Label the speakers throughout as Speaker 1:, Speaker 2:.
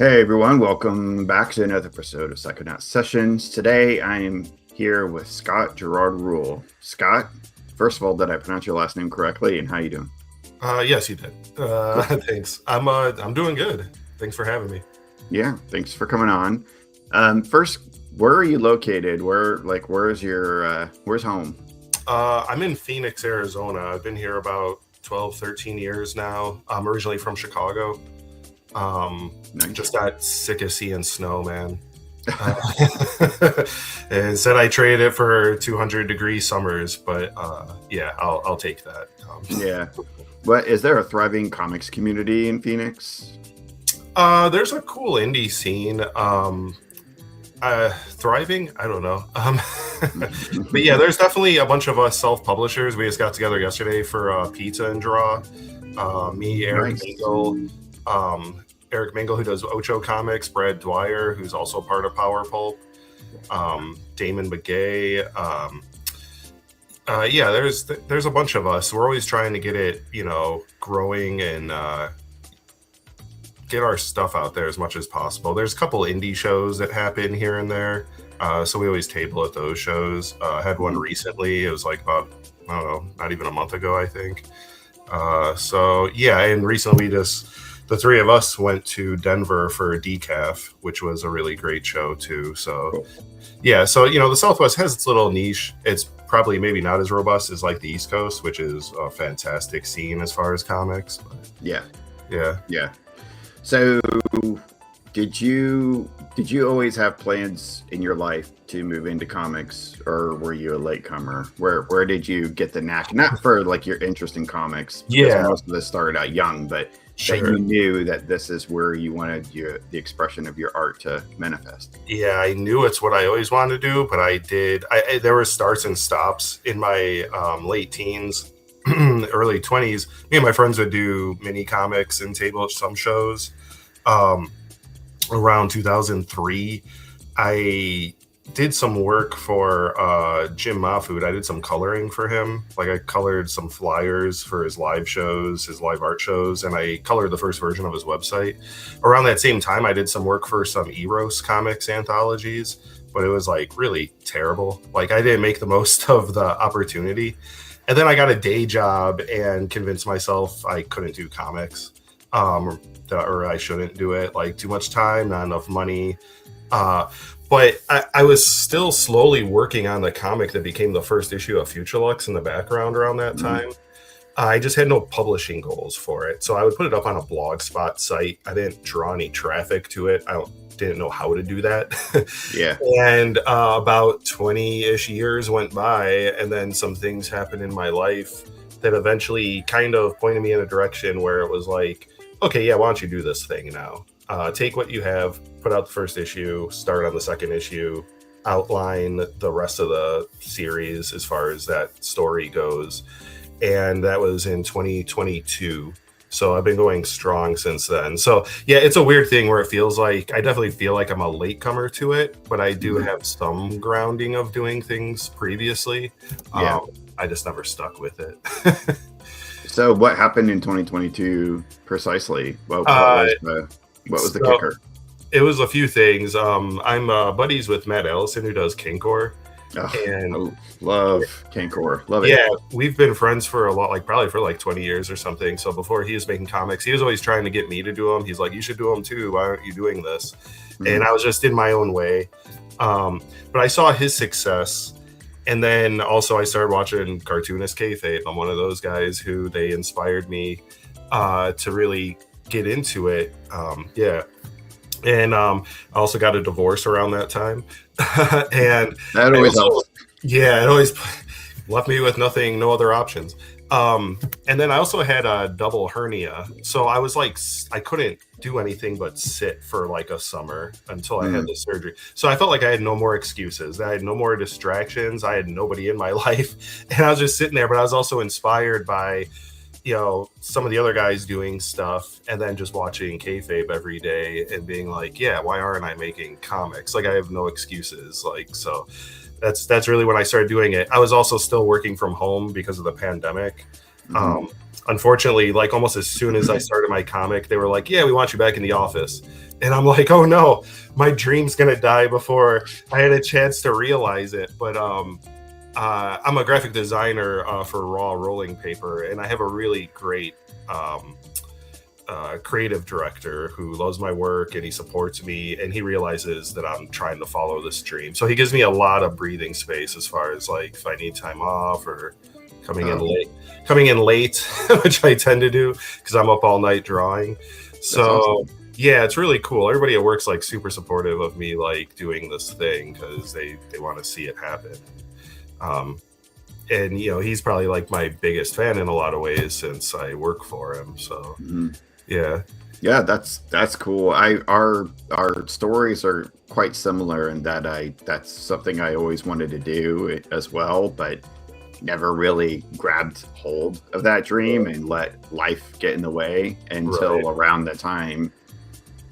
Speaker 1: Hey everyone, welcome back to another episode of Psychonaut Sessions. Today I am here with Scott Gerard Ruhl. Scott, first of all, did I pronounce your last name correctly, and how you doing?
Speaker 2: Yes, you did.
Speaker 1: Cool.
Speaker 2: Thanks. I'm doing good. Thanks for having me.
Speaker 1: Yeah, thanks for coming on. First, where are you located? Where's where's home?
Speaker 2: I'm in Phoenix, Arizona. I've been here about 12, 13 years now. I'm originally from Chicago.
Speaker 1: Nice.
Speaker 2: Just got sick of seeing snow, man. And said I traded it for 200-degree summers, but yeah, I'll take that.
Speaker 1: Yeah. But is there a thriving comics community in Phoenix?
Speaker 2: There's a cool indie scene. Thriving? I don't know. But yeah, there's definitely a bunch of us self-publishers. We just got together yesterday for pizza and draw. Me, Eric
Speaker 1: Nice.
Speaker 2: Mingle, Eric Mingle, who does Ocho Comics, Brad Dwyer, who's also part of Power Pulp, Damon McGay. Yeah, there's a bunch of us. We're always trying to get it, growing and get our stuff out there as much as possible. There's a couple indie shows that happen here and there, so we always table at those shows. I had one recently. It was like about, I don't know, not even a month ago, I think. So yeah, and recently the three of us went to Denver for Decaf, which was a really great show too. So
Speaker 1: Cool.
Speaker 2: yeah, so the Southwest has its little niche. It's probably maybe not as robust as like the East Coast, which is a fantastic scene as far as comics. But
Speaker 1: Yeah.
Speaker 2: yeah.
Speaker 1: So, did you always have plans in your life to move into comics, or were you a latecomer? Where did you get the knack? Not for like your interest in comics, because
Speaker 2: Yeah.
Speaker 1: most of us started out young, but that
Speaker 2: Sure.
Speaker 1: you knew that this is where you wanted the expression of your art to manifest.
Speaker 2: Yeah, I knew it's what I always wanted to do, but there were starts and stops in my late teens, early 20s. Me and my friends would do mini comics and table some shows. Around 2003, I did some work for Jim Mahfood. I did some coloring for him. Like I colored some flyers for his live shows, his live art shows, and I colored the first version of his website. Around that same time, I did some work for some Eros comics anthologies, but it was like really terrible. Like I didn't make the most of the opportunity. And then I got a day job and convinced myself I couldn't do comics, or I shouldn't do it. Like too much time, not enough money. But I was still slowly working on the comic that became the first issue of FutureLux in the background around that time. I just had no publishing goals for it. So I would put it up on a blogspot site. I didn't draw any traffic to it. I didn't know how to do that.
Speaker 1: Yeah.
Speaker 2: And about 20-ish years went by, and then some things happened in my life that eventually kind of pointed me in a direction where it was like, okay, yeah, why don't you do this thing now? Take what you have, put out the first issue, start on the second issue, outline the rest of the series as far as that story goes. And that was in 2022. So I've been going strong since then. So yeah, it's a weird thing where it feels like, I definitely feel like I'm a latecomer to it, but I do have some grounding of doing things previously.
Speaker 1: Yeah.
Speaker 2: I just never stuck with it.
Speaker 1: So, what happened in 2022 precisely? What was the kicker?
Speaker 2: It was a few things. I'm buddies with Matt Allison, who does Kinkor.
Speaker 1: Love Cancor. Love it.
Speaker 2: Yeah, we've been friends for a lot, like probably for like 20 years or something. So before he was making comics, he was always trying to get me to do them. He's like, you should do them too. Why aren't you doing this? Mm-hmm. And I was just in my own way. But I saw his success. And then also I started watching Cartoonist Kayfabe. I'm one of those guys who they inspired me to really get into it. Yeah. And I also got a divorce around that time. And
Speaker 1: that always helps.
Speaker 2: Yeah, it always left me with nothing, no other options. And then I also had a double hernia. So I was like, I couldn't do anything but sit for like a summer until I had the surgery. So I felt like I had no more excuses. I had no more distractions. I had nobody in my life. And I was just sitting there, but I was also inspired by, some of the other guys doing stuff and then just watching kayfabe every day and being like, yeah, why aren't I making comics? Like I have no excuses. Like, so that's really when I started doing it. I was also still working from home because of the pandemic. unfortunately, like almost as soon as I started my comic, they were like, yeah, we want you back in the office. And I'm like, oh no, my dream's gonna die before I had a chance to realize it. But I'm a graphic designer for raw rolling paper, and I have a really great creative director who loves my work, and he supports me, and he realizes that I'm trying to follow this dream. So he gives me a lot of breathing space as far as like if I need time off or coming in late, which I tend to do because I'm up all night drawing. So awesome. Yeah, it's really cool. Everybody at work's like super supportive of me like doing this thing because they want to see it happen. And you know, he's probably like my biggest fan in a lot of ways since I work for him. So yeah, that's cool. Our stories are quite similar in that that's something I always wanted to do as well, but never really grabbed hold of that dream and let life get in the way until around the time,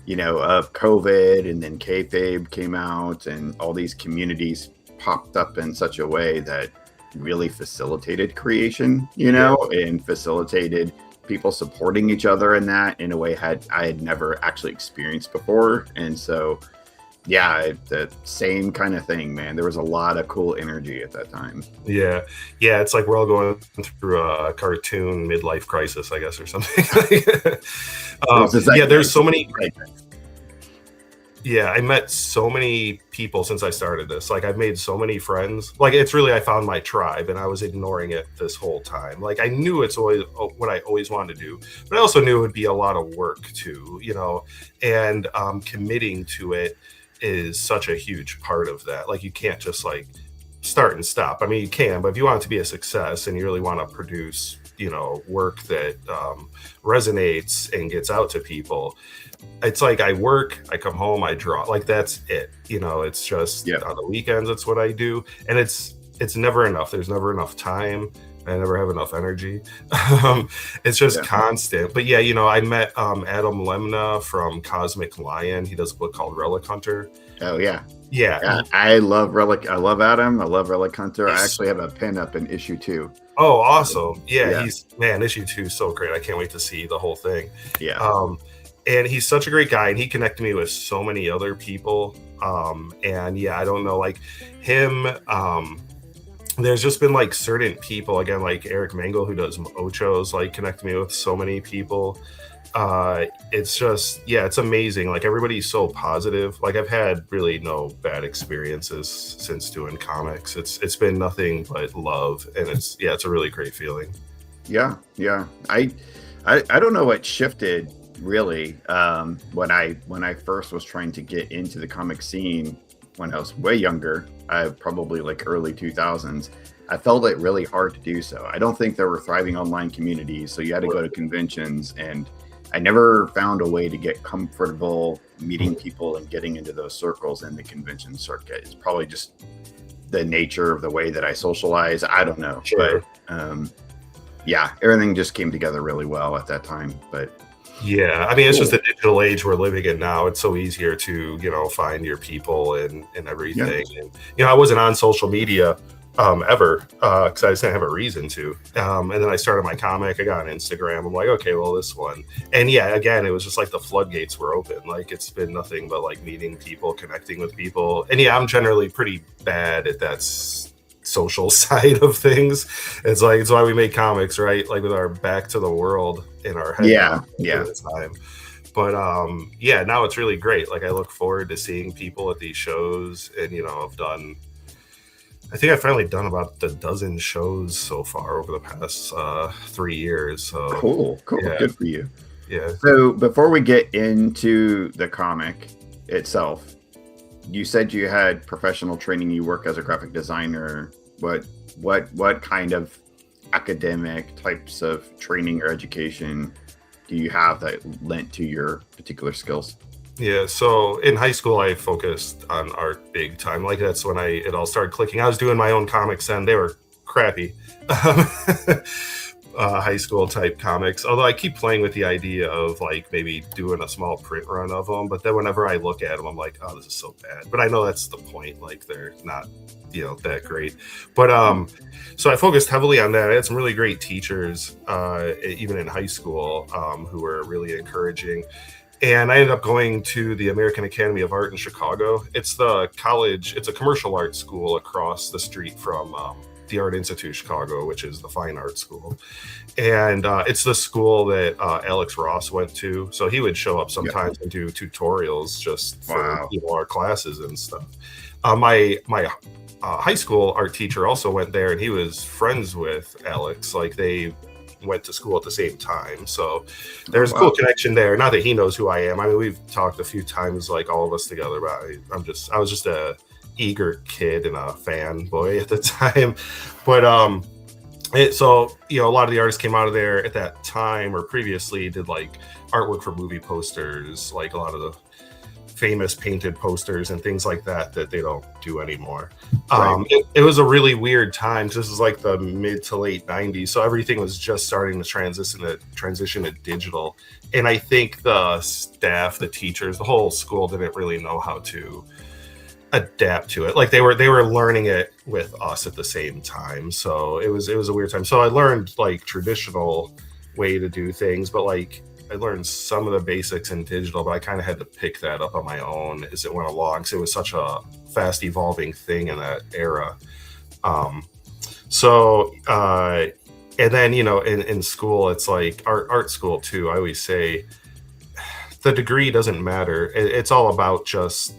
Speaker 2: you know, of COVID, and then kayfabe came out and all these communities popped up in such a way that really facilitated creation, you know, and facilitated people supporting each other in that in a way I had never actually experienced before. And so yeah, the same kind of thing, man. There was a lot of cool energy at that time. Yeah, it's like we're all going through a cartoon midlife crisis, I guess, or something. There's so many. Yeah, I met so many people since I started this. Like, I've made so many friends. Like, it's really, I found my tribe, and I was ignoring it this whole time. Like, I knew it's always what I always wanted to do, but I also knew it would be a lot of work too, you know, and committing to it is such a huge part of that. Like, you can't just like start and stop. I mean, you can, but if you want it to be a success and you really want to produce, you know, work that resonates and gets out to people, it's like I work, I come home, I draw. Like, that's it. You know, it's just on the weekends, that's what I do. And it's never enough. There's never enough time. I never have enough energy. It's just constant. But yeah, you know, I met Adam Lemna from Cosmic Lion. He does a book called Relic Hunter. Oh yeah. Yeah. I love Relic. I love Adam. I love Relic Hunter. I actually have a pin up in issue 2. Oh, awesome. Yeah. Issue 2 is so great. I can't wait to see the whole thing. Yeah. And he's such a great guy, and he connected me with so many other people. And yeah, I don't know, like him, there's just been like certain people, again, like Eric Mangle, who does Ochos, like connect me with so many people. It's just, it's amazing. Like, everybody's so positive. Like, I've had really no bad experiences since doing comics. It's been nothing but love, and it's a really great feeling. Yeah. I don't know what shifted really when I first was trying to get into the comic scene when I was way younger. Probably like early 2000s. I felt it really hard to do so. I don't think there were thriving online communities, so you had to go to conventions, and I never found a way to get comfortable meeting people and getting into those circles in the convention circuit. It's probably just the nature of the way that I socialize. I don't know. Sure. But everything just came together really well at that time. But yeah, I mean, it's just the digital age we're living in now. It's so easier to, you know, find your people and everything. Yeah. And, you know, I wasn't on social media ever because I just didn't have a reason to. And then I started my comic. I got on Instagram. I'm like, okay, well, this one. And yeah, again, it was just like the floodgates were open. Like, it's been nothing but like meeting people, connecting with people. And yeah, I'm generally pretty bad at that social side of things. It's like, it's why we make comics, right? Like, with our back to the world in our head. Yeah. The time. But now it's really great. Like, I look forward to seeing people at these shows, and, you know, I think I've finally done about a dozen shows so far over the past 3 years. So cool. Yeah. Good for you. Yeah. So before we get into the comic itself, you said you had professional training. You work as a graphic designer. What kind of academic types of training or education do you have that lent to your particular skills? Yeah, so in high school, I focused on art big time. Like, that's when it all started clicking. I was doing my own comics, and they were crappy. high school type comics. Although I keep playing with the idea of like maybe doing a small print run of them. But then whenever I look at them, I'm like, oh, this is so bad. But I know that's the point. Like they're not, that great. But so I focused heavily on that. I had some really great teachers, even in high school, who were really encouraging. And I ended up going to the American Academy of Art in Chicago. It's the college, it's a commercial art school across the street from the Art Institute of Chicago, which is the fine art school. And it's the school that Alex Ross went to. So he would show up sometimes and do tutorials just for our classes and stuff. My high school art teacher also went there, and he was friends with Alex. Like they went to school at the same time, so there's a cool connection there. Not that he knows who I am. I mean, we've talked a few times, like all of us together, but I was just a eager kid and a fanboy at the time. But so a lot of the artists came out of there at that time or previously did like artwork for movie posters, like a lot of the famous painted posters and things like that they don't do anymore. Right. It was a really weird time because this was like the mid to late 90s, so everything was just starting to transition to digital. And I think the staff, the teachers, the whole school didn't really know how to adapt to it. Like they were learning it with us at the same time, so it was a weird time. So I learned like traditional way to do things, but like I learned some of the basics in digital, but I kind of had to pick that up on my own as it went along. So it was such a fast evolving thing in that era. And then, in school, it's like art school too. I always say the degree doesn't matter. It's all about just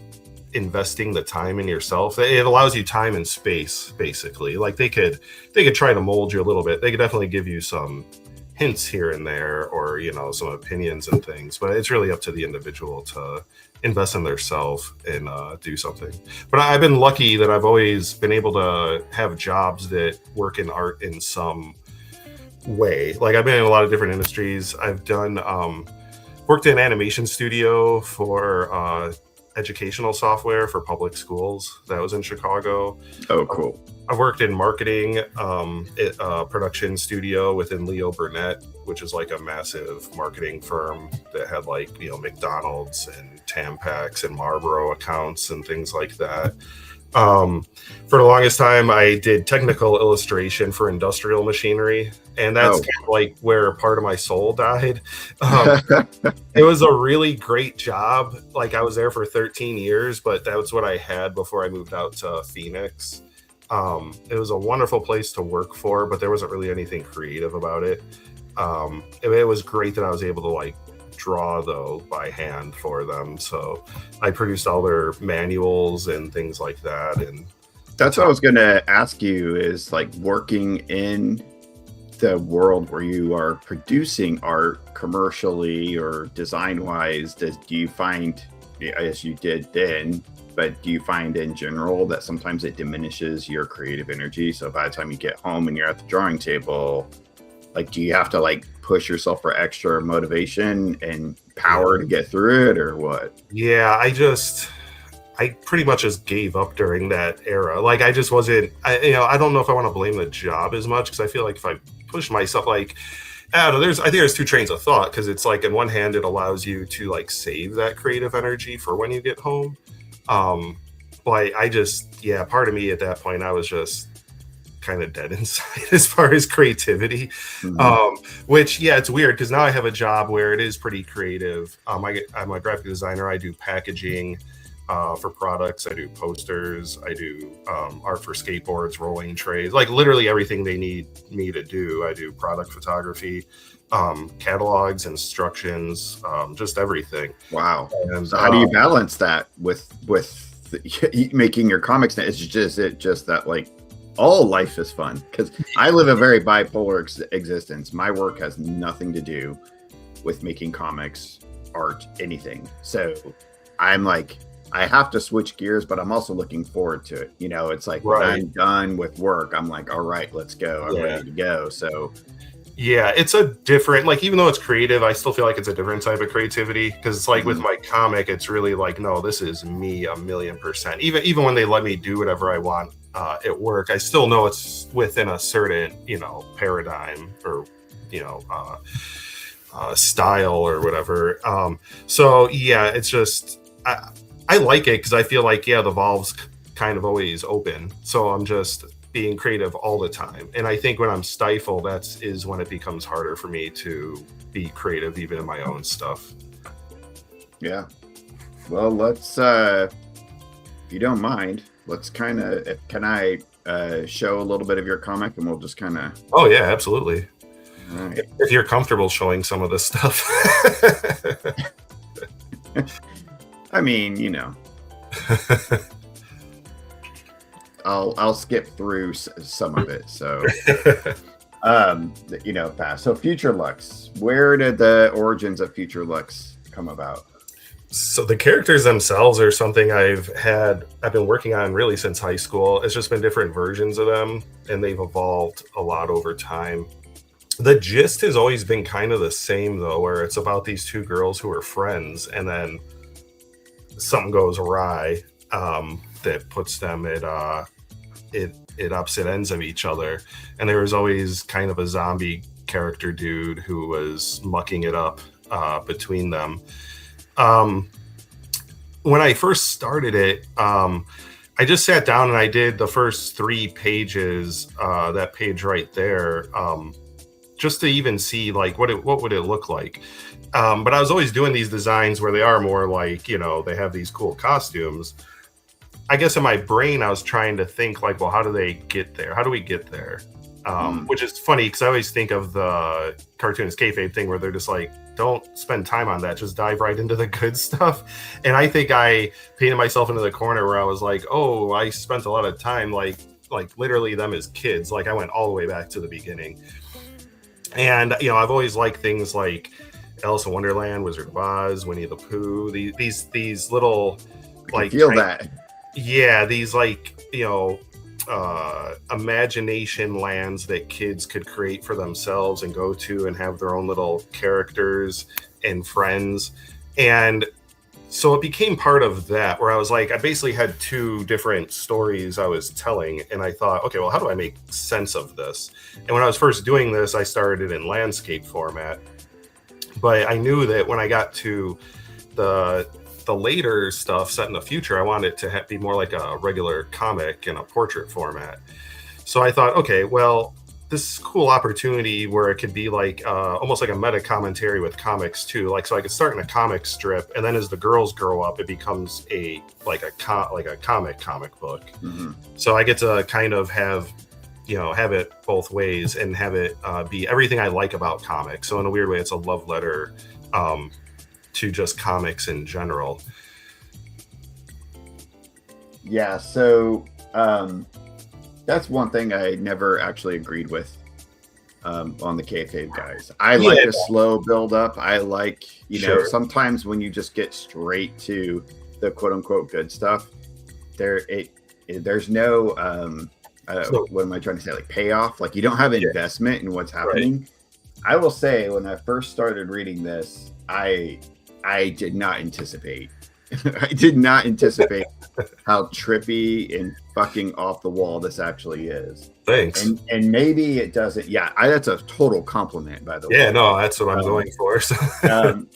Speaker 2: investing the time in yourself. It allows you time and space, basically. Like they could try to mold you a little bit. They could definitely give you some hints here and there, or some opinions and things, but it's really up to the individual to invest in themselves and do something. But I've been lucky that I've always been able to have jobs that work in art in some way. Like I've been in a lot of different industries. I've done worked in an animation studio for educational software for public schools. That was in Chicago.
Speaker 1: Oh, cool.
Speaker 2: I worked in marketing, at a production studio within Leo Burnett, which is like a massive marketing firm that had like, McDonald's and Tampax and Marlboro accounts and things like that. For the longest time, I did technical illustration for industrial machinery, and that's kind of like where part of my soul died. It was a really great job. Like I was there for 13 years, but that was what I had before I moved out to Phoenix. It was a wonderful place to work for, but there wasn't really anything creative about it. It was great that I was able to like draw though by hand for them. So I produced all their manuals and things like that. And
Speaker 1: that's what I was going to ask you is like working in the world where you are producing art commercially or design wise, do you find, as you did then, but do you find in general that sometimes it diminishes your creative energy? So by the time you get home and you're at the drawing table, like, do you have to like push yourself for extra motivation and power to get through it, or what?
Speaker 2: Yeah, I pretty much just gave up during that era. Like I just wasn't, I don't know if I want to blame the job as much, because I feel like if I push myself, like, I don't know, I think there's two trains of thought, because it's like, on one hand, it allows you to like save that creative energy for when you get home. But part of me at that point, I was just kind of dead inside as far as creativity. Which, it's weird, because now I have a job where it is pretty creative. I'm a graphic designer. I do packaging for products. I do posters. I do art for skateboards, rolling trays, like literally everything they need me to do. I do product photography, catalogs, instructions, just everything.
Speaker 1: Wow. And so how do you balance that with making your comics? It's just that like all life is fun, because I live a very bipolar existence. My work has nothing to do with making comics, art, anything. So I'm like, I have to switch gears, but I'm also looking forward to it. It's like when I'm done with work, I'm like, all right, let's go. I'm ready to go. So
Speaker 2: yeah, it's a different, like, even though it's creative, I still feel like it's a different type of creativity, because it's like with my comic, it's really like, no, this is me 1,000,000%. Even when they let me do whatever I want at work, I still know it's within a certain, paradigm or style or whatever. So yeah, it's just I like it because I feel like the valve's kind of always open, so I'm just being creative all the time. And I think when I'm stifled, is when it becomes harder for me to be creative even in my own stuff.
Speaker 1: Yeah. Well, let's if you don't mind, let's can I show a little bit of your comic, and we'll just kind of...
Speaker 2: Oh yeah, absolutely.
Speaker 1: Right.
Speaker 2: If you're comfortable showing some of this stuff.
Speaker 1: I mean, I'll skip through some of it. So, fast. So FutureLux, where did the origins of FutureLux come about?
Speaker 2: So the characters themselves are something I've been working on really since high school. It's just been different versions of them, and they've evolved a lot over time. The gist has always been kind of the same, though, where it's about these two girls who are friends, and then something goes awry that puts them at opposite ends of each other. And there was always kind of a zombie character dude who was mucking it up between them. When I first started it, I just sat down and I did the first 3 pages, that page right there, just to even see like what would it look like. But I was always doing these designs where they are more like, they have these cool costumes. I guess in my brain, I was trying to think like, well, how do they get there? How do we get there? Which is funny because I always think of the cartoonist kayfabe thing where they're just like, don't spend time on that, just dive right into the good stuff. And I think I painted myself into the corner where I was like, oh, I spent a lot of time like literally them as kids. Like I went all the way back to the beginning. And I've always liked things like Alice in Wonderland, Wizard of Oz, Winnie the Pooh, these little like
Speaker 1: that.
Speaker 2: Yeah, these like imagination lands that kids could create for themselves and go to and have their own little characters and friends. And so it became part of that, where I was like, I basically had 2 different stories I was telling, and I thought, okay, well, how do I make sense of this? And when I was first doing this, I started in landscape format, but I knew that when I got to the later stuff set in the future, I wanted it to be more like a regular comic in a portrait format. So I thought, okay, well, this cool opportunity where it could be like almost like a meta commentary with comics too. Like, so I could start in a comic strip, and then as the girls grow up, it becomes a comic book. Mm-hmm. So I get to kind of have it both ways and have it be everything I like about comics. So in a weird way, it's a love letter to just comics in general.
Speaker 1: Yeah, so that's one thing I never actually agreed with on the kayfabe guys. I like a slow build up. I like, sometimes when you just get straight to the quote unquote good stuff, there's no what am I trying to say? Like payoff. Like you don't have investment in what's happening. Right. I will say when I first started reading this, I did not anticipate. I did not anticipate how trippy and fucking off the wall this actually is.
Speaker 2: Thanks.
Speaker 1: And maybe it doesn't. Yeah, that's a total compliment, by the way.
Speaker 2: Yeah, no, that's what I'm going for. So.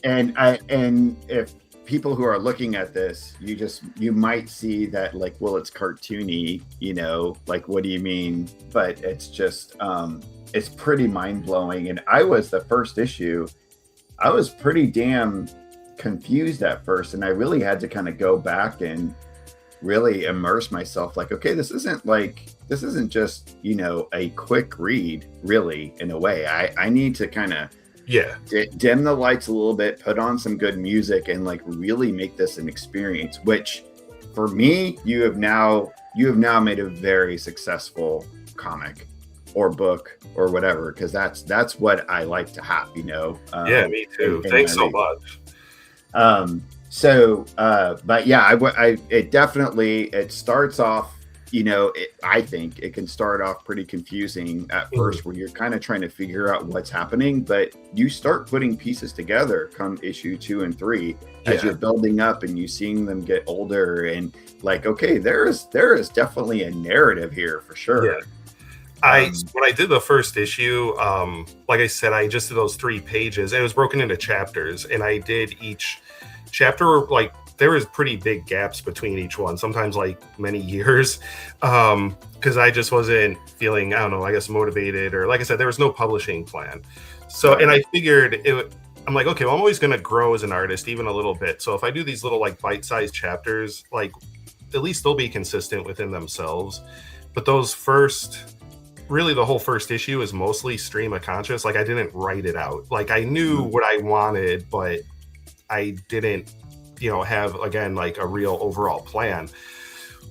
Speaker 1: And if people who are looking at this, you might see that like, well, it's cartoony, like what do you mean? But it's just it's pretty mind blowing. And the first issue, I was pretty damn confused at first, and I really had to kind of go back and really immerse myself. Like, okay, this isn't just a quick read, really. In a way, I need to kind of dim the lights a little bit, put on some good music, and like really make this an experience. Which, for me, you have now made a very successul comic or book or whatever, because that's what I like to have.
Speaker 2: Yeah, me too. Thanks so much.
Speaker 1: But yeah, it starts off, I think it can start off pretty confusing at first, where you're kind of trying to figure out what's happening, but you start putting pieces together come issue 2 and 3 as you're building up and you seeing them get older, and like, okay, there is definitely a narrative here for sure.
Speaker 2: Yeah. When I did the first issue, like I said, I just did those 3 pages, and it was broken into chapters, and I did each chapter like there was pretty big gaps between each one, sometimes like many years, because I just wasn't feeling, I don't know, I guess motivated, or like I said, there was no publishing plan. So, and I figured I'm like, okay, well, I'm always going to grow as an artist, even a little bit. So if I do these little like bite-sized chapters, like at least they'll be consistent within themselves. But those really the whole first issue is mostly stream of conscious. Like I didn't write it out. Like I knew what I wanted, but I didn't, have, again, like a real overall plan.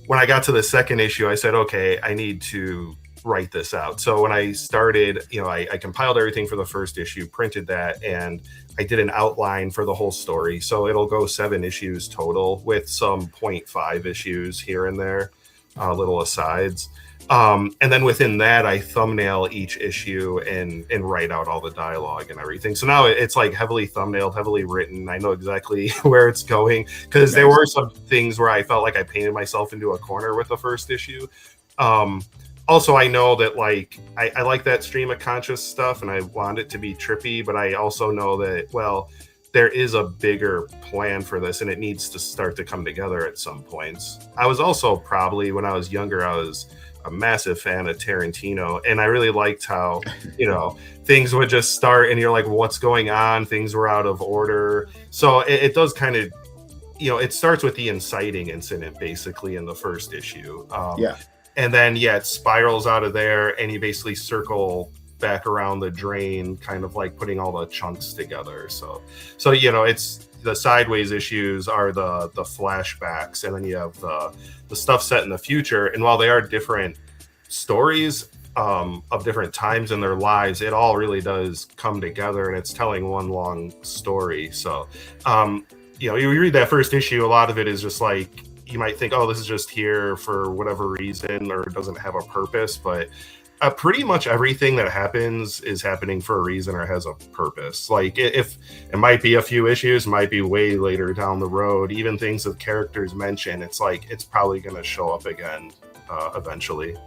Speaker 2: When I got to the second issue, I said, okay, I need to write this out. So when I started, I compiled everything for the first issue, printed that, and I did an outline for the whole story. So it'll go 7 issues total with some 0.5 issues here and there, little asides. And then within that, I thumbnail each issue and write out all the dialogue and everything. So now it's like heavily thumbnailed, heavily written. I know exactly where it's going, because there were some things where I felt like I painted myself into a corner with the first issue. Also, I know that like I like that stream of conscious stuff, and I want it to be trippy, but I also know that, well, there is a bigger plan for this, and it needs to start to come together at some points. I was also probably, when I was younger, I was a massive fan of Tarantino, and I really liked how, things would just start and you're like, what's going on? Things were out of order. So it does kind of, it starts with the inciting incident basically in the first issue. And then, it spirals out of there, and you basically circle back around the drain, kind of like putting all the chunks together. So it's the sideways issues are the flashbacks, and then you have the stuff set in the future. And while they are different stories of different times in their lives, it all really does come together, and it's telling one long story. So, you read that first issue, a lot of it is just like, you might think, oh, this is just here for whatever reason, or doesn't have a purpose, but pretty much everything that happens is happening for a reason or has a purpose. Like if it might be a few issues, might be way later down the road, even things that characters mention, it's like, it's probably going to show up again eventually.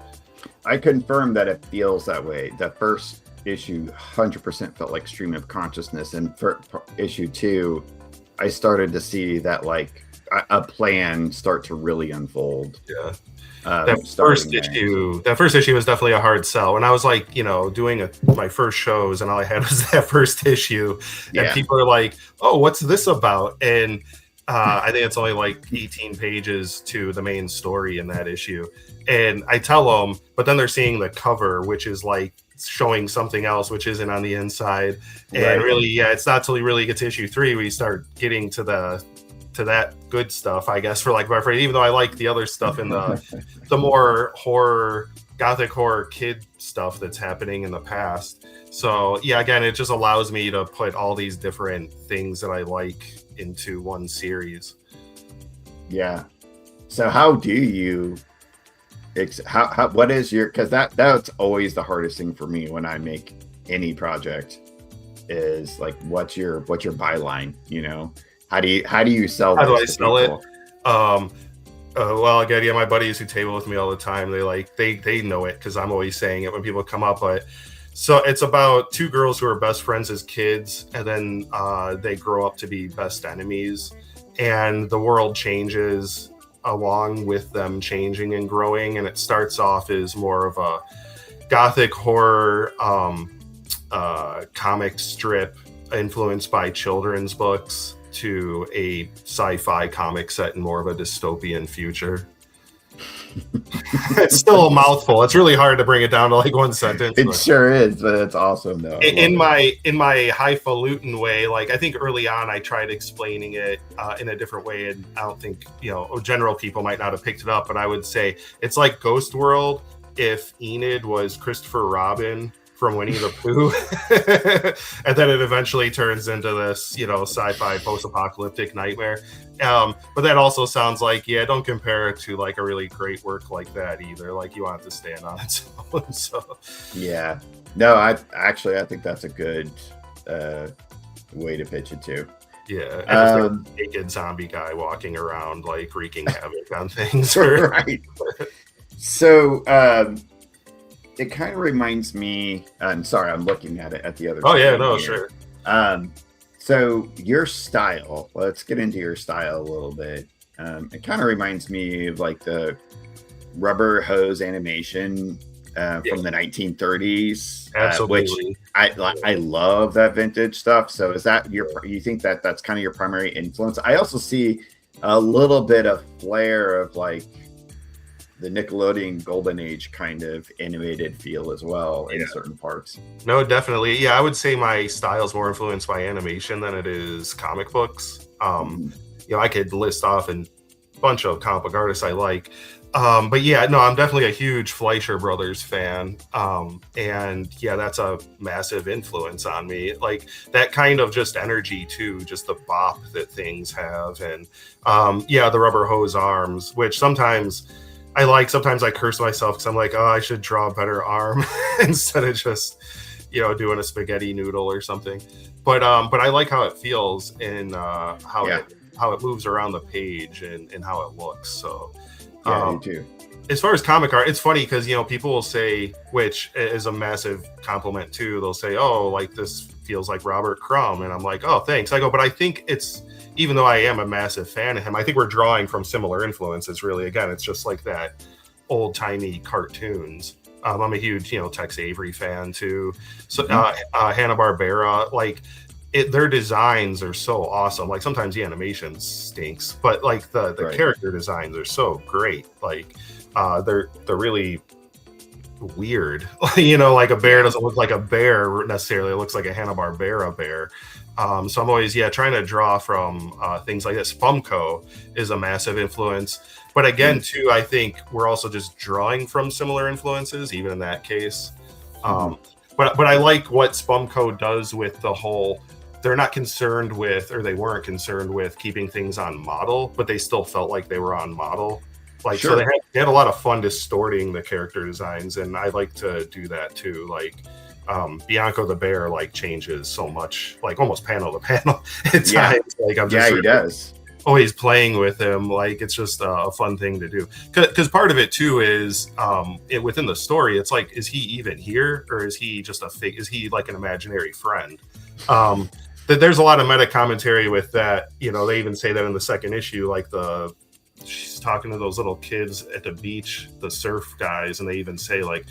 Speaker 1: I confirm that it feels that way. The first issue 100% felt like stream of consciousness, and for issue 2, I started to see that like a plan start to really unfold. That first issue was definitely a hard sell. When I was like, doing my first shows, and all I had was that first issue, and people are like, oh, what's this about? And I think it's only like 18 pages to the main story in that issue. And I tell them, but then they're seeing the cover, which is like showing something else, which isn't on the inside. And really, it's not till you really get to issue 3 where you start getting to that good stuff, I guess, for like my friend, even though I like the other stuff in the more horror, gothic horror kid stuff that's happening in the past. So again, it just allows me to put all these different things that I like into one series. So how do you what is your, because that's always the hardest thing for me when I make any project, is like, what's your byline? How do you sell this?
Speaker 2: How do I sell it? Well, again, my buddies who table with me all the time, they know it because I'm always saying it when people come up. But so it's about 2 girls who are best friends as kids, and then they grow up to be best enemies, and the world changes along with them changing and growing. And it starts off as more of a gothic horror comic strip influenced by children's books, to a sci-fi comic set in more of a dystopian future. It's still a mouthful. It's really hard to bring it down to like one sentence.
Speaker 1: It sure is, but it's awesome though.
Speaker 2: In my highfalutin way, like I think early on I tried explaining it in a different way, and I don't think general people might not have picked it up, but I would say it's like Ghost World if Enid was Christopher Robin from Winnie the Pooh. And then it eventually turns into this, sci-fi post-apocalyptic nightmare. But that also sounds like, don't compare it to like a really great work like that either. Like you want it to stand on its own. So
Speaker 1: no, I think that's a good way to pitch it too.
Speaker 2: And just like a naked zombie guy walking around like wreaking havoc on things.
Speaker 1: Right. So it kind of reminds me. I'm sorry, I'm looking at it at the other.
Speaker 2: Oh yeah,
Speaker 1: screen
Speaker 2: no,
Speaker 1: here.
Speaker 2: sure.
Speaker 1: So your style. Let's get into your style a little bit. It kind of reminds me of like the rubber hose animation from the 1930s, which
Speaker 2: Absolutely.
Speaker 1: I love that vintage stuff. So is that you think that that's kind of your primary influence? I also see a little bit of flair of like the Nickelodeon Golden Age kind of animated feel as well in certain parts.
Speaker 2: No, definitely. Yeah, I would say my style is more influenced by animation than it is comic books. You know, I could list off a bunch of comic book artists I like. But yeah, no, I'm definitely a huge Fleischer Brothers fan. And yeah, that's a massive influence on me. Like that kind of just energy too, just the bop that things have. And yeah, the rubber hose arms, which sometimes I curse myself because I'm like, oh, I should draw a better arm instead of just, you know, doing a spaghetti noodle or something. But I like how it feels and how it moves around the page and how it looks. So
Speaker 1: me too.
Speaker 2: As far as comic art, it's funny because, you know, people will say, which is a massive compliment too, they'll say, oh, like this feels like Robert Crumb. And I'm like, oh, thanks. I go, but I think it's, even though I am a massive fan of him, I think we're drawing from similar influences, really. Again, it's just like that old-timey cartoons. I'm a huge, you know, Tex Avery fan too. So Hanna-Barbera, like their designs are so awesome. Like sometimes the animation stinks, but like the character designs are so great. Like they're really weird. You know, like a bear doesn't look like a bear necessarily. It looks like a Hanna-Barbera bear. So I'm always, trying to draw from things like this. Spumco is a massive influence. But again, too, I think we're also just drawing from similar influences, even in that case. But I like what Spumco does with the whole, they're not concerned with, or they weren't concerned with keeping things on model, but they still felt like they were on model. Like, so they had a lot of fun distorting the character designs, and I like to do that too. Like, Bianco the bear like changes so much, like almost panel to panel at times. Like I'm just
Speaker 1: he does.
Speaker 2: Always playing with him. Like it's just a fun thing to do. Because part of it too is within the story, it's like, is he even here, or is he just a fake? Is he like an imaginary friend? There's a lot of meta commentary with that. You know, they even say that in the second issue, like she's talking to those little kids at the beach, the surf guys, and they even say like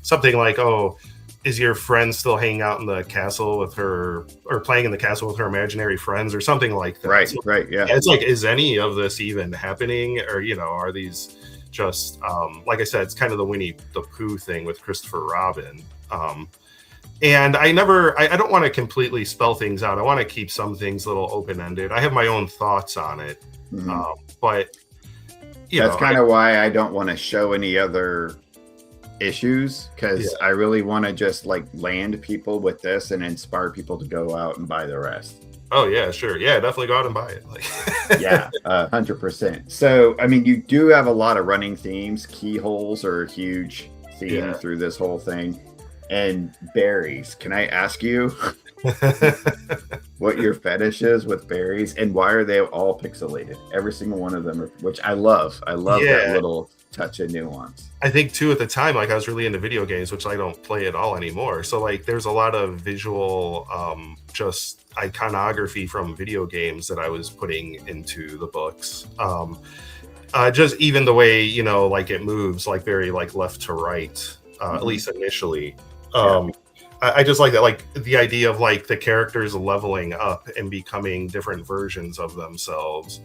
Speaker 2: something like, oh, is your friend still hanging out in the castle with her, or playing in the castle with her imaginary friends, or something like that?
Speaker 1: Right, yeah.
Speaker 2: It's like, is any of this even happening? Or, you know, are these just, like I said, it's kind of the Winnie the Pooh thing with Christopher Robin. And I don't want to completely spell things out. I want to keep some things a little open-ended. I have my own thoughts on it. But,
Speaker 1: that's kind of why I don't want to show any other issues, because I really want to just like land people with this and inspire people to go out and buy the rest.
Speaker 2: Oh yeah, sure. Yeah, definitely go out and buy it. Like
Speaker 1: 100%. So I mean, you do have a lot of running themes. Keyholes are a huge theme through this whole thing. And berries. Can I ask you what your fetish is with berries, and why are they all pixelated? Every single one of them which I love. I love that little touch of nuance.
Speaker 2: I think too at the time, like I was really into video games, which I don't play at all anymore. So like there's a lot of visual just iconography from video games that I was putting into the books. Just even the way, you know, like it moves like very like left to right, at least initially. I just like that, like the idea of like the characters leveling up and becoming different versions of themselves.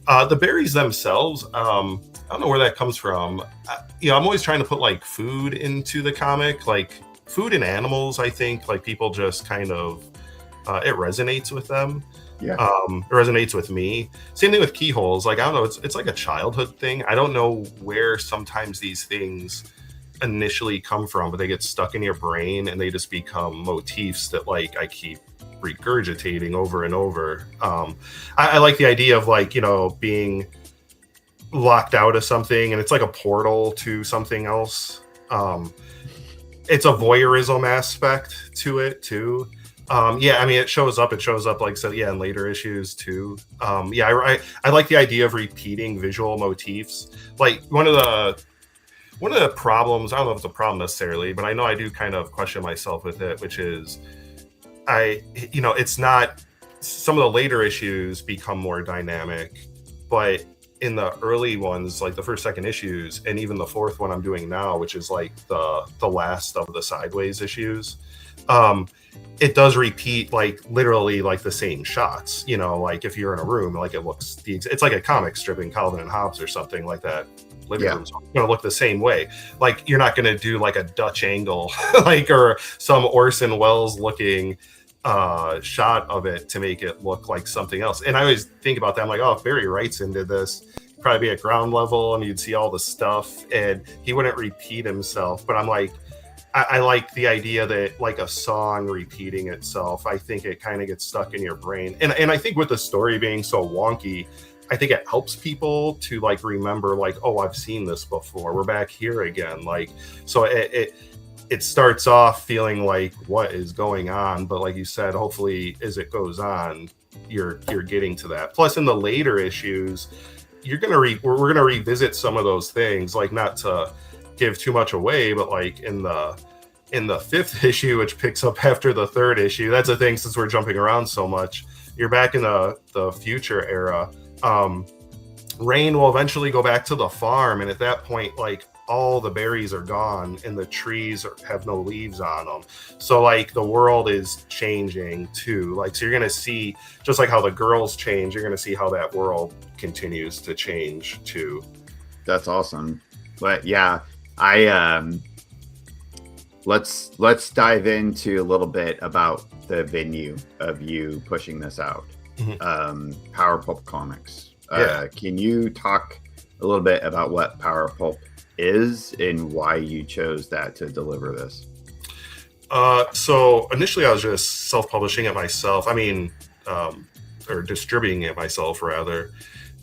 Speaker 2: The berries themselves, I don't know where that comes from. I'm always trying to put like food into the comic, like food and animals. I think like people just kind of, it resonates with them. It resonates with me. Same thing with keyholes. Like, I don't know, it's like a childhood thing. I don't know where sometimes these things initially come from, but they get stuck in your brain and they just become motifs that like I keep regurgitating over and over. I like the idea of like, you know, being locked out of something and it's like a portal to something else. It's a voyeurism aspect to it too. I mean, it shows up like, so in later issues too. I like the idea of repeating visual motifs. Like one of the one of the problems, I don't know if it's a problem necessarily, but I know I do kind of question myself with it, which is it's not, some of the later issues become more dynamic, but in the early ones, like the first, second issues, and even the fourth one I'm doing now, which is like the last of the Sideways issues, it does repeat like literally like the same shots, like if you're in a room, like it's like a comic strip in Calvin and Hobbes or something like that. Living room's going to look the same way. Like you're not going to do like a Dutch angle, like, or some Orson Welles looking shot of it to make it look like something else. And I always think about that. I'm like, oh, if Barry Wrightson did this, he'd probably be at ground level and you'd see all the stuff and he wouldn't repeat himself. But I'm like, I like the idea that like a song repeating itself. I think it kind of gets stuck in your brain. And I think with the story being so wonky, I think it helps people to like remember like, oh, I've seen this before. We're back here again. Like, so it starts off feeling like what is going on, but like you said, hopefully as it goes on, you're getting to that. Plus, in the later issues, we're gonna revisit some of those things, like not to give too much away, but like in the fifth issue, which picks up after the third issue, that's a thing. Since we're jumping around so much, you're back in the future era. Rain will eventually go back to the farm, and at that point, like all the berries are gone and the trees have no leaves on them. So like the world is changing too. Like, so you're going to see, just like how the girls change, you're going to see how that world continues to change too.
Speaker 1: That's awesome. But yeah, let's dive into a little bit about the venue of you pushing this out. Power Pulp Comics. Can you talk a little bit about what Power Pulp is and why you chose that to deliver this?
Speaker 2: So initially I was just self-publishing it myself. I mean, or distributing it myself rather.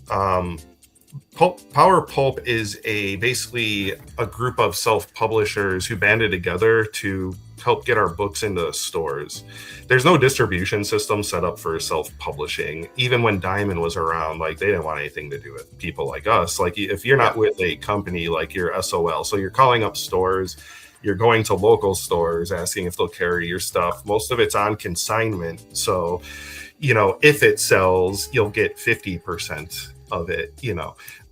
Speaker 2: Power Pulp is basically a group of self-publishers who banded together to help get our books into stores. There's no distribution system set up for self-publishing. Even when Diamond was around, like they didn't want anything to do with people like us. Like if you're not with a company, like you're SOL. So you're calling up stores, you're going to local stores asking if they'll carry your stuff. Most of it's on consignment. So, if it sells, you'll get 50% of it,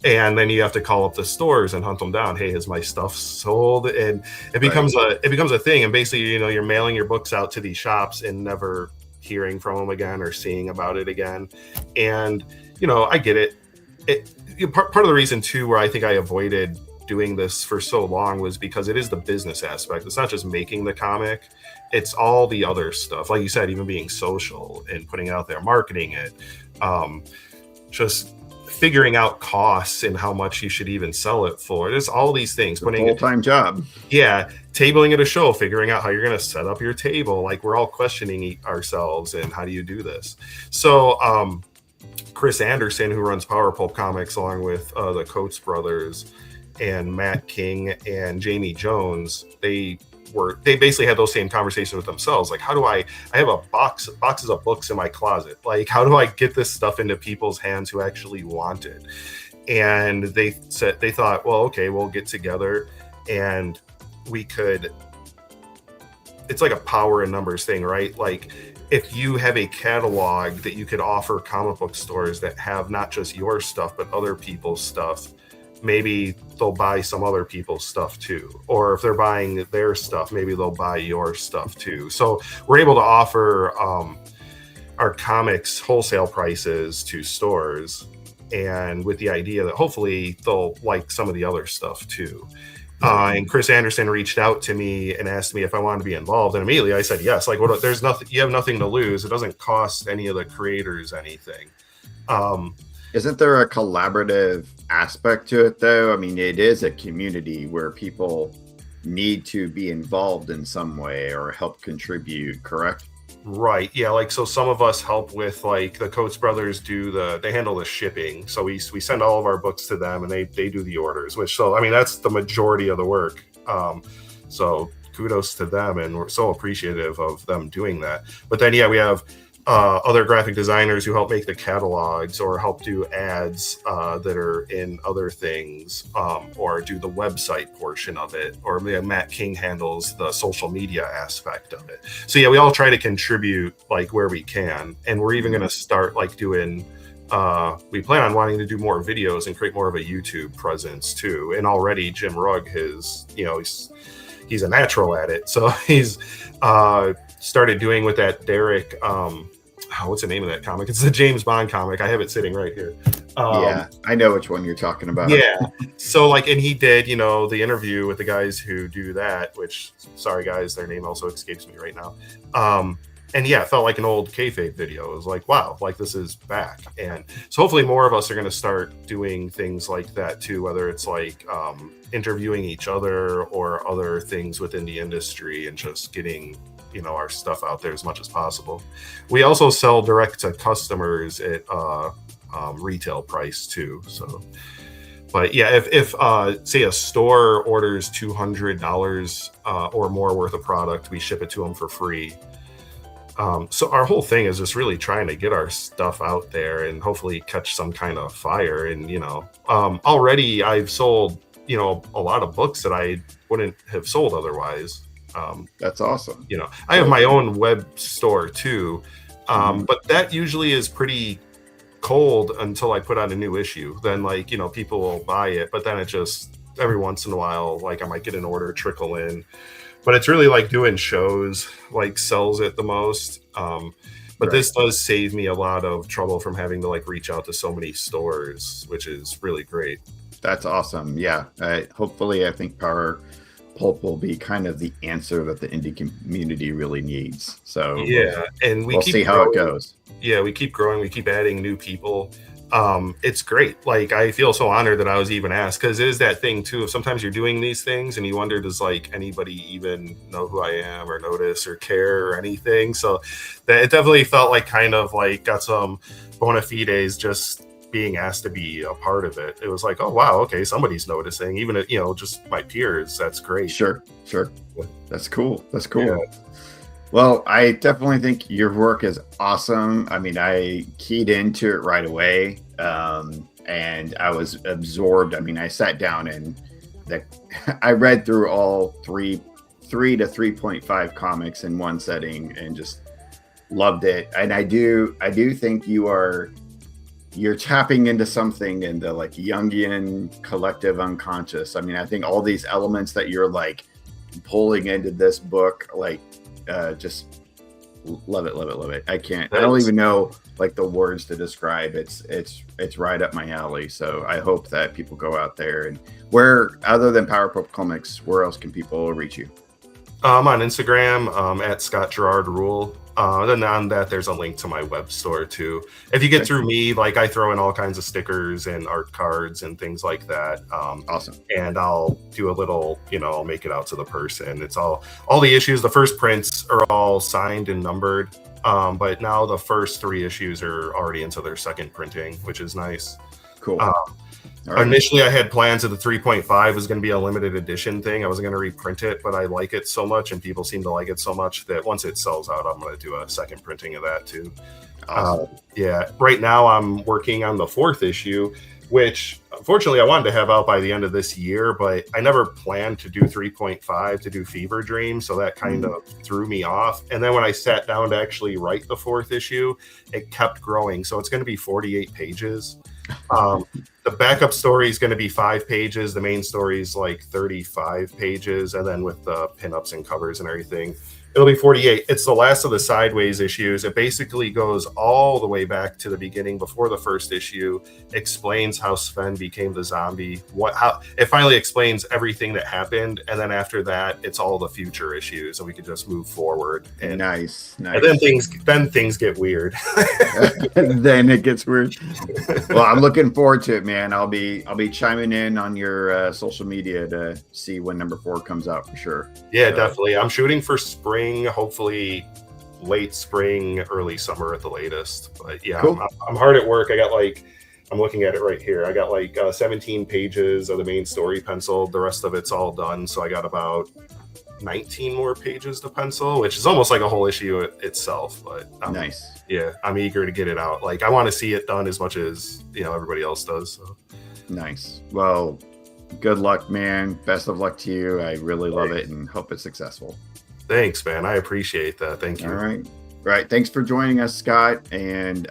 Speaker 2: and then you have to call up the stores and hunt them down. Hey, has my stuff sold? And it becomes a thing. And basically, you're mailing your books out to these shops and never hearing from them again or seeing about it again. And I get it. Part of the reason too, where I think I avoided doing this for so long, was because it is the business aspect. It's not just making the comic, it's all the other stuff, like you said, even being social and putting it out there, marketing it, just figuring out costs and how much you should even sell it for. There's all these things.
Speaker 1: Putting full-time job.
Speaker 2: Yeah, tabling at a show, figuring out how you're going to set up your table. Like we're all questioning ourselves and how do you do this? So Chris Anderson, who runs Power Pulp Comics, along with the Coates brothers and Matt King and Jamie Jones, they basically had those same conversations with themselves. Like, how do I have boxes of books in my closet. Like, how do I get this stuff into people's hands who actually want it? And they thought, well, okay, we'll get together and it's like a power in numbers thing, right? Like if you have a catalog that you could offer comic book stores that have not just your stuff, but other people's stuff, maybe they'll buy some other people's stuff too. Or if they're buying their stuff, maybe they'll buy your stuff too. So we're able to offer our comics wholesale prices to stores, and with the idea that hopefully they'll like some of the other stuff too. And Chris Anderson reached out to me and asked me if I wanted to be involved, and immediately I said yes. Like, what? There's nothing. You have nothing to lose. It doesn't cost any of the creators anything.
Speaker 1: Isn't there a collaborative aspect to it, though? I mean, it is a community where people need to be involved in some way or help contribute, correct?
Speaker 2: Right. Yeah. Like, so some of us help with, like, the Coates brothers they handle the shipping. So we send all of our books to them and they do the orders, so, I mean, that's the majority of the work. So kudos to them. And we're so appreciative of them doing that. But then, yeah, we have other graphic designers who help make the catalogs or help do ads that are in other things, or do the website portion of it, or Matt King handles the social media aspect of it. So yeah, we all try to contribute like where we can, and we're even going to start like doing we plan on wanting to do more videos and create more of a YouTube presence too. And already Jim Rugg has, he's a natural at it, so he's started doing with that Derek what's the name of that comic? It's the James Bond comic. I have it sitting right here.
Speaker 1: Yeah, I know which one you're talking about.
Speaker 2: Yeah. So like, and he did, the interview with the guys who do that, which, sorry guys, their name also escapes me right now. And yeah, it felt like an old kayfabe video. It was like, wow, like this is back. And so hopefully more of us are going to start doing things like that too, whether it's like interviewing each other or other things within the industry and just getting our stuff out there as much as possible. We also sell direct to customers at retail price too. So, but yeah, if say a store orders $200 or more worth of product, we ship it to them for free. So our whole thing is just really trying to get our stuff out there and hopefully catch some kind of fire. And already I've sold a lot of books that I wouldn't have sold otherwise.
Speaker 1: That's awesome.
Speaker 2: I have my own web store too, but that usually is pretty cold until I put out a new issue. Then people will buy it, but then it just every once in a while, like I might get an order trickle in. But it's really like doing shows like sells it the most. But right. This does save me a lot of trouble from having to like reach out to so many stores, which is really great.
Speaker 1: That's awesome. Yeah. Hopefully, I think Power Pulp will be kind of the answer that the indie community really needs. So
Speaker 2: yeah, and we'll
Speaker 1: see how it goes.
Speaker 2: Yeah, we keep growing. We keep adding new people. It's great. Like I feel so honored that I was even asked, because it is that thing too. If sometimes you're doing these things and you wonder, does like anybody even know who I am or notice or care or anything? So that it definitely felt like kind of like got some bona fides just being asked to be a part of it. It was like, oh wow, okay, somebody's noticing, even if just my peers. That's great.
Speaker 1: Sure. That's cool.
Speaker 2: Yeah.
Speaker 1: Well, I definitely think your work is awesome. I mean, I keyed into it right away, and I was absorbed. I mean, I sat down and I read through all 3 to 3.5 comics in one setting and just loved it. And I do think you're tapping into something in the like Jungian collective unconscious. I mean, I think all these elements that you're like pulling into this book, like just love it. I don't even know like the words to describe. It's right up my alley. So I hope that people go out there. And where, other than Power Pulp Comics, where else can people reach you?
Speaker 2: I'm on Instagram at Scott Gerard Ruhl. Then on that, there's a link to my web store too. If you get through me, like I throw in all kinds of stickers and art cards and things like that.
Speaker 1: Awesome.
Speaker 2: And I'll do a little, I'll make it out to the person. It's all the issues. The first prints are all signed and numbered. But now the first 3 issues are already into their second printing, which is nice.
Speaker 1: Cool.
Speaker 2: Right. Initially, I had plans that the 3.5 was going to be a limited edition thing. I wasn't going to reprint it, but I like it so much and people seem to like it so much that once it sells out, I'm going to do a second printing of that too.
Speaker 1: Awesome.
Speaker 2: Yeah. Right now, I'm working on the 4th issue, which unfortunately I wanted to have out by the end of this year, but I never planned to do 3.5 to do Fever Dream. So that kind of threw me off. And then when I sat down to actually write the 4th issue, it kept growing. So it's going to be 48 pages. The backup story is going to be 5 pages. The main story is like 35 pages. And then with the pinups and covers and everything, it'll be 48. It's the last of the Sideways issues. It basically goes all the way back to the beginning before the first issue, explains how Sven became the zombie, how it finally explains everything that happened. And then after that, it's all the future issues and we can just move forward. And
Speaker 1: nice.
Speaker 2: And then things get weird.
Speaker 1: Then it gets weird. Well, I'm looking forward to it, man. I'll be chiming in on your social media to see when number 4 comes out for sure.
Speaker 2: Yeah, definitely. I'm shooting for spring. Hopefully late spring, early summer at the latest. But yeah, cool. I'm hard at work. I'm looking at it right here. I got 17 pages of the main story penciled. The rest of it's all done. So I got about 19 more pages to pencil, which is almost like a whole issue itself. But
Speaker 1: Nice.
Speaker 2: Yeah, I'm eager to get it out. Like, I want to see it done as much as, everybody else does. So.
Speaker 1: Nice. Well, good luck, man. Best of luck to you. I really love it and hope it's successful.
Speaker 2: Thanks, man. I appreciate that. Thank you.
Speaker 1: All right. Thanks for joining us, Scott. And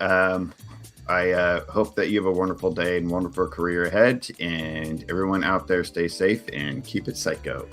Speaker 1: I hope that you have a wonderful day and wonderful career ahead. And everyone out there, stay safe and keep it psycho.